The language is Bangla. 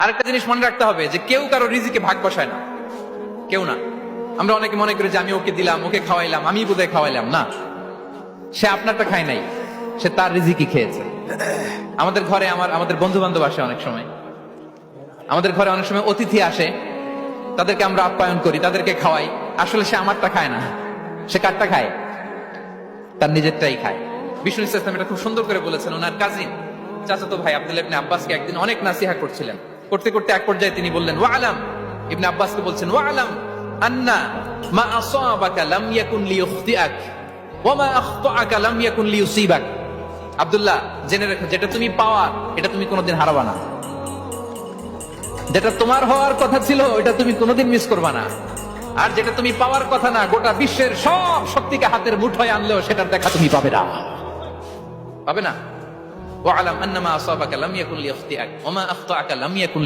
আরেকটা জিনিস মনে রাখতে হবে যে কেউ কারো রিজিকে ভাগ বসায় না, কেউ না। আমরা অনেকে মনে করি যে আমি ওকে দিলাম, ওকে খাওয়াইলাম, আমি বোধহয় খাওয়াইলাম। না, সে আপনারটা খায় নাই, সে তার রিজিকই খেয়েছে। আমাদের ঘরে আমাদের বন্ধু বান্ধব আসে অনেক সময়, আমাদের ঘরে অনেক সময় অতিথি আসে, তাদেরকে আমরা আপ্যায়ন করি, তাদেরকে খাওয়াই। আসলে সে আমারটা খায় না, সে কারটা খায়? তার নিজেরটাই খায়। বিষ্ণু ইসলাম এটা খুব সুন্দর করে বলেছেন। ওনার কাজিন চাচাতো ভাই আব্দুল্লাহ ইবনে আব্বাসকে একদিন অনেক নাসিহা করছিলেন। করতে করতে এক পর্যায়ে তিনি বললেন, ওয়া আলাম, ইবনে আব্বাসকে বলছেন, ওয়া আলাম আন্না মা আসাবাকা লাম ইয়াকুন লিইখতিআক ওয়া মা আখতাআকা লাম ইয়াকুন লিইউসিবাক। আব্দুল্লাহ, জেনে রেখো, যেটা তুমি পাওয়ার এটা তুমি কোনোদিন হারাবা না। যেটা তোমার হওয়ার কথা ছিল এটা তুমি কোনোদিন মিস করবা না। আর যেটা তুমি পাওয়ার কথা না, গোটা বিশ্বের সব শক্তিকে হাতের মুঠোয় আনলেও সেটার দেখা তুমি পাবে না, পাবে না। ওয়া আলাম আন্না মা আসাবাকা লাম ইয়াকুন লিইখতিআক ওয়া মা আখতাআকা লাম ইয়াকুন